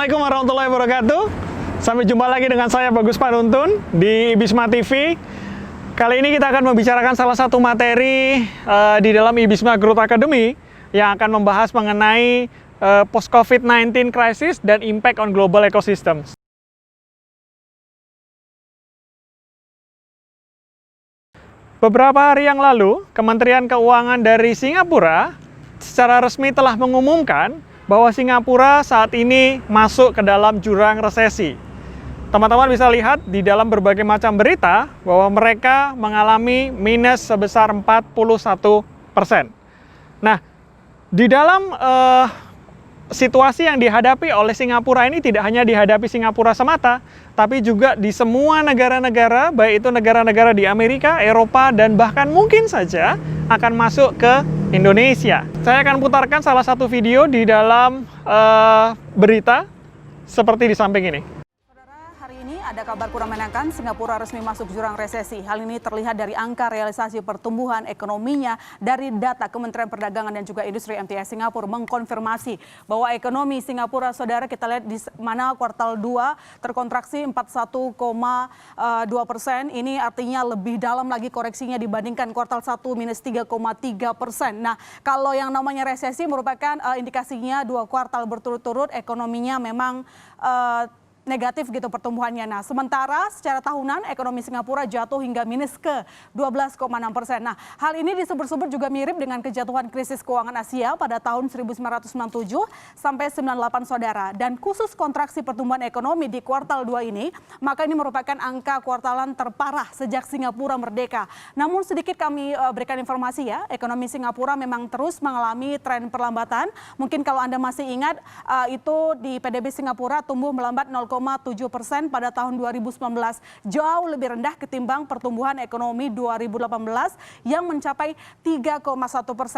Assalamualaikum warahmatullahi wabarakatuh. Sampai jumpa lagi dengan saya Bagus Panuntun di IBISMA TV. Kali ini kita akan membicarakan salah satu materi di dalam IBISMA Growth Academy yang akan membahas mengenai post-COVID-19 crisis dan impact on global ecosystems. Beberapa hari yang lalu, Kementerian Keuangan dari Singapura secara resmi telah mengumumkan bahwa Singapura saat ini masuk ke dalam jurang resesi. Teman-teman bisa lihat di dalam berbagai macam berita bahwa mereka mengalami minus sebesar 41%. Nah, di dalam situasi yang dihadapi oleh Singapura ini tidak hanya dihadapi Singapura semata, tapi juga di semua negara-negara, baik itu negara-negara di Amerika, Eropa, dan bahkan mungkin saja akan masuk ke Indonesia. Saya akan putarkan salah satu video di dalam berita seperti di samping ini. Ada kabar kurang menyenangkan, Singapura resmi masuk jurang resesi. Hal ini terlihat dari angka realisasi pertumbuhan ekonominya dari data Kementerian Perdagangan dan juga Industri MTS Singapura mengkonfirmasi bahwa ekonomi Singapura, saudara, kita lihat di mana kuartal 2 terkontraksi 41,2%. Ini artinya lebih dalam lagi koreksinya dibandingkan kuartal 1 minus 3,3%. Nah, kalau yang namanya resesi merupakan indikasinya 2 kuartal berturut-turut ekonominya memang negatif gitu pertumbuhannya. Nah, sementara secara tahunan ekonomi Singapura jatuh hingga minus ke 12,6%. Nah, hal ini disebut-sebut juga mirip dengan kejatuhan krisis keuangan Asia pada tahun 1997 sampai 98, saudara. Dan khusus kontraksi pertumbuhan ekonomi di kuartal 2 ini, maka ini merupakan angka kuartalan terparah sejak Singapura merdeka. Namun sedikit kami berikan informasi ya, ekonomi Singapura memang terus mengalami tren perlambatan. Mungkin kalau Anda masih ingat, itu di PDB Singapura tumbuh melambat 0,7% pada tahun 2019, jauh lebih rendah ketimbang pertumbuhan ekonomi 2018 yang mencapai 3,1%.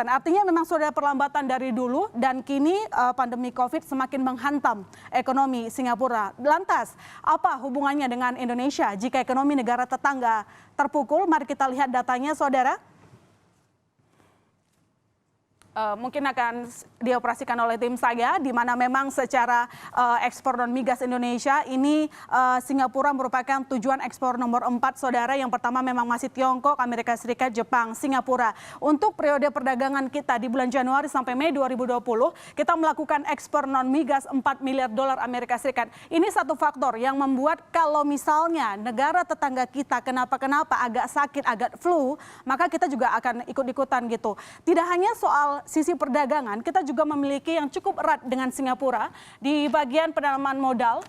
Artinya memang sudah perlambatan dari dulu dan kini pandemi COVID semakin menghantam ekonomi Singapura. Lantas, apa hubungannya dengan Indonesia jika ekonomi negara tetangga terpukul? Mari kita lihat datanya, saudara. Mungkin akan dioperasikan oleh tim saya, di mana memang secara ekspor non migas Indonesia ini Singapura merupakan tujuan ekspor nomor 4, saudara. Yang pertama memang masih Tiongkok, Amerika Serikat, Jepang, Singapura. Untuk periode perdagangan kita di bulan Januari sampai Mei 2020, kita melakukan ekspor non migas 4 miliar dolar Amerika Serikat. Ini satu faktor yang membuat kalau misalnya negara tetangga kita kenapa-kenapa agak sakit, agak flu, maka kita juga akan ikut-ikutan gitu. Tidak hanya soal sisi perdagangan, kita juga memiliki yang cukup erat dengan Singapura di bagian penanaman modal.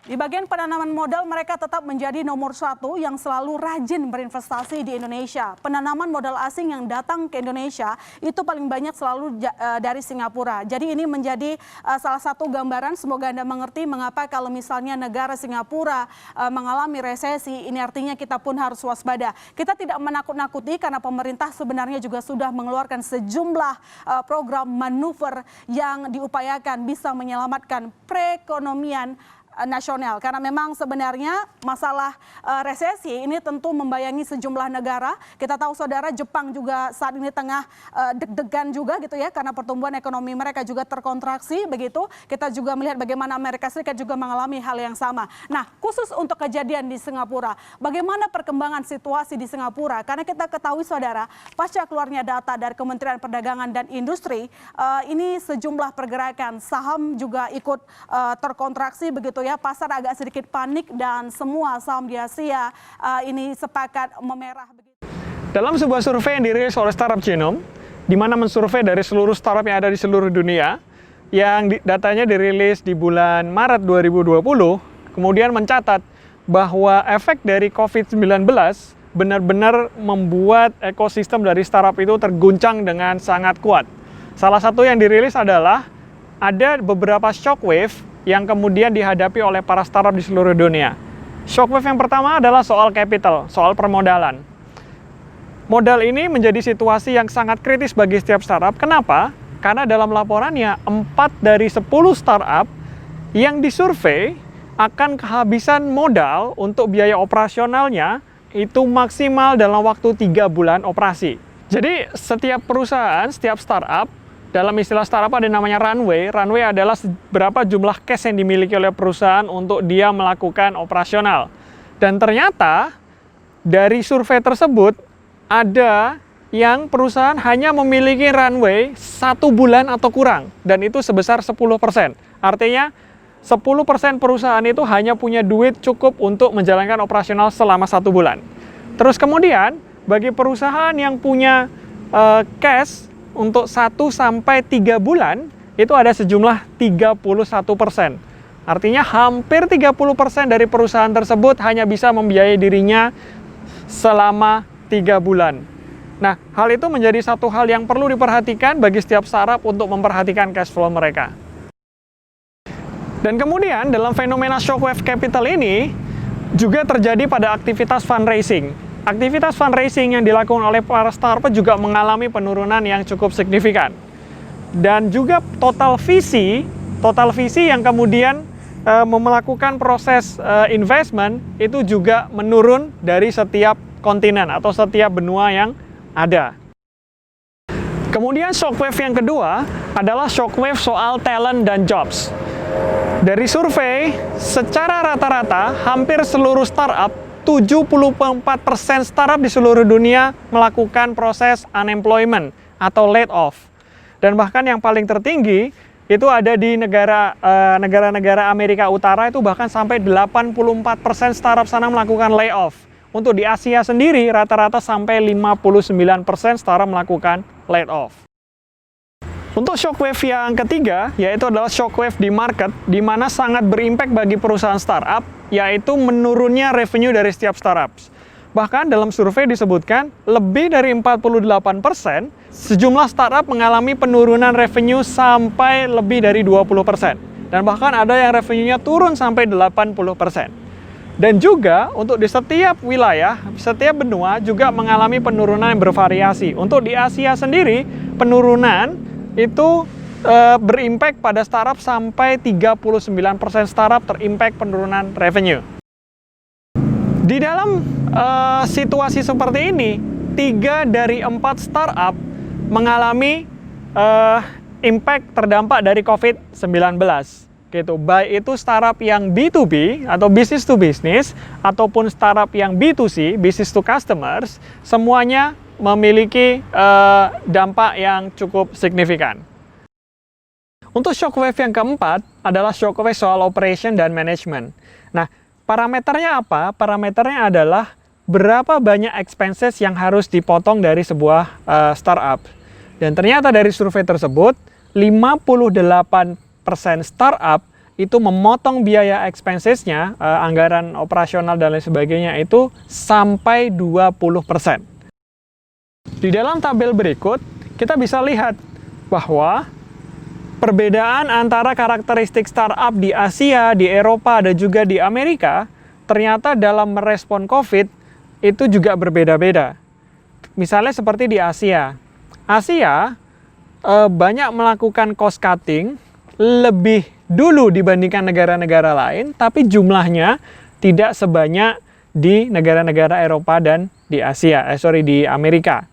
Di bagian penanaman modal mereka tetap menjadi nomor 1 yang selalu rajin berinvestasi di Indonesia. Penanaman modal asing yang datang ke Indonesia itu paling banyak selalu dari Singapura. Jadi ini menjadi salah satu gambaran, semoga Anda mengerti mengapa kalau misalnya negara Singapura mengalami resesi, ini artinya kita pun harus waspada. Kita tidak menakut-nakuti karena pemerintah sebenarnya juga sudah mengeluarkan sejumlah program manuver yang diupayakan bisa menyelamatkan perekonomian nasional, karena memang sebenarnya masalah resesi ini tentu membayangi sejumlah negara. Kita tahu, saudara, Jepang juga saat ini tengah deg-degan juga gitu ya, karena pertumbuhan ekonomi mereka juga terkontraksi begitu. Kita juga melihat bagaimana Amerika Serikat juga mengalami hal yang sama. Nah, khusus untuk kejadian di Singapura, bagaimana perkembangan situasi di Singapura? Karena kita ketahui, saudara, pasca keluarnya data dari Kementerian Perdagangan dan Industri, ini sejumlah pergerakan saham juga ikut terkontraksi begitu ya, pasar agak sedikit panik dan semua saham di Asia ini sepakat memerah. Dalam sebuah survei yang dirilis oleh Startup Genome, di mana mensurvei dari seluruh startup yang ada di seluruh dunia, yang datanya dirilis di bulan Maret 2020, kemudian mencatat bahwa efek dari COVID-19 benar-benar membuat ekosistem dari startup itu terguncang dengan sangat kuat. Salah satu yang dirilis adalah ada beberapa shockwave yang kemudian dihadapi oleh para startup di seluruh dunia. Shockwave yang pertama adalah soal capital, soal permodalan. Modal ini menjadi situasi yang sangat kritis bagi setiap startup. Kenapa? Karena dalam laporannya 4 dari 10 startup yang disurvei akan kehabisan modal untuk biaya operasionalnya itu maksimal dalam waktu 3 bulan operasi. Jadi setiap perusahaan, setiap startup dalam istilah startup ada yang namanya runway. Runway adalah berapa jumlah cash yang dimiliki oleh perusahaan untuk dia melakukan operasional. Dan ternyata dari survei tersebut ada yang perusahaan hanya memiliki runway 1 bulan atau kurang, dan itu sebesar 10%. Artinya 10% perusahaan itu hanya punya duit cukup untuk menjalankan operasional selama 1 bulan. Terus kemudian bagi perusahaan yang punya cash untuk 1-3 bulan, itu ada sejumlah 31%. Artinya hampir 30% dari perusahaan tersebut hanya bisa membiayai dirinya selama 3 bulan. Nah, hal itu menjadi satu hal yang perlu diperhatikan bagi setiap startup untuk memperhatikan cash flow mereka. Dan kemudian dalam fenomena shockwave capital ini juga terjadi pada aktivitas fundraising. Aktivitas fundraising yang dilakukan oleh para startup juga mengalami penurunan yang cukup signifikan. Dan juga total visi yang kemudian melakukan proses investment itu juga menurun dari setiap kontinen atau setiap benua yang ada. Kemudian shockwave yang kedua adalah shockwave soal talent dan jobs. Dari survei, secara rata-rata hampir seluruh startup, 74% startup di seluruh dunia melakukan proses unemployment atau laid off. Dan bahkan yang paling tertinggi itu ada di negara-negara Amerika Utara, itu bahkan sampai 84% startup sana melakukan layoff. Untuk di Asia sendiri rata-rata sampai 59% startup melakukan laid off. Untuk shockwave yang ketiga, yaitu adalah shockwave di market, di mana sangat berimpact bagi perusahaan startup, yaitu menurunnya revenue dari setiap startup. Bahkan dalam survei disebutkan, lebih dari 48% sejumlah startup mengalami penurunan revenue sampai lebih dari 20%. Dan bahkan ada yang revenue-nya turun sampai 80%. Dan juga untuk di setiap wilayah, setiap benua juga mengalami penurunan yang bervariasi. Untuk di Asia sendiri, penurunan itu berimpact pada startup sampai 39% startup terimpact penurunan revenue. Di dalam situasi seperti ini, 3 dari 4 startup mengalami impact terdampak dari COVID-19. Gitu. Baik itu startup yang B2B atau business to business, ataupun startup yang B2C, business to customers, semuanya memiliki dampak yang cukup signifikan. Untuk shockwave yang keempat adalah shockwave soal operation dan management. Nah, parameternya apa? Parameternya adalah berapa banyak expenses yang harus dipotong dari sebuah startup. Dan ternyata dari survei tersebut, 58% startup itu memotong biaya expensesnya, anggaran operasional dan lain sebagainya itu sampai 20%. Di dalam tabel berikut, kita bisa lihat bahwa perbedaan antara karakteristik startup di Asia, di Eropa, dan juga di Amerika, ternyata dalam merespon COVID itu juga berbeda-beda. Misalnya seperti di Asia. Asia banyak melakukan cost cutting lebih dulu dibandingkan negara-negara lain, tapi jumlahnya tidak sebanyak di negara-negara Eropa dan di di Amerika.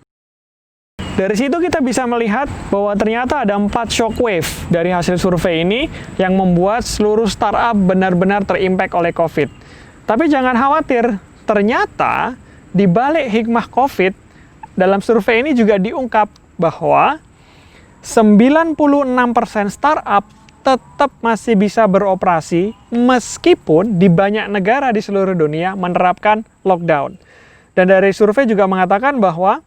Dari situ kita bisa melihat bahwa ternyata ada 4 shockwave dari hasil survei ini yang membuat seluruh startup benar-benar terimpact oleh COVID. Tapi jangan khawatir, ternyata di balik hikmah COVID, dalam survei ini juga diungkap bahwa 96% startup tetap masih bisa beroperasi meskipun di banyak negara di seluruh dunia menerapkan lockdown. Dan dari survei juga mengatakan bahwa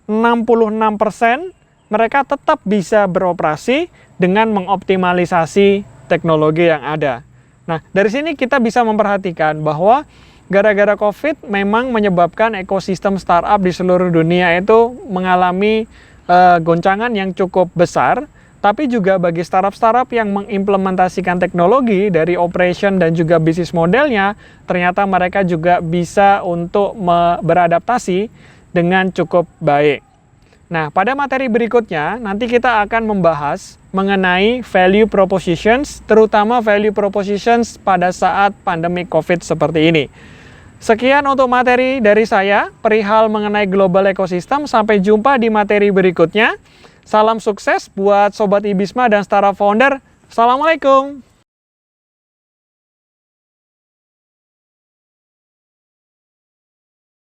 66% mereka tetap bisa beroperasi dengan mengoptimalisasi teknologi yang ada. Nah, dari sini kita bisa memperhatikan bahwa gara-gara COVID memang menyebabkan ekosistem startup di seluruh dunia itu mengalami goncangan yang cukup besar, tapi juga bagi startup-startup yang mengimplementasikan teknologi dari operation dan juga bisnis modelnya, ternyata mereka juga bisa untuk beradaptasi dengan cukup baik. Nah, pada materi berikutnya, nanti kita akan membahas mengenai value propositions, terutama value propositions pada saat pandemi COVID seperti ini. Sekian untuk materi dari saya, perihal mengenai global ecosystem. Sampai jumpa di materi berikutnya. Salam sukses buat Sobat Ibisma dan Startup Founder. Assalamualaikum.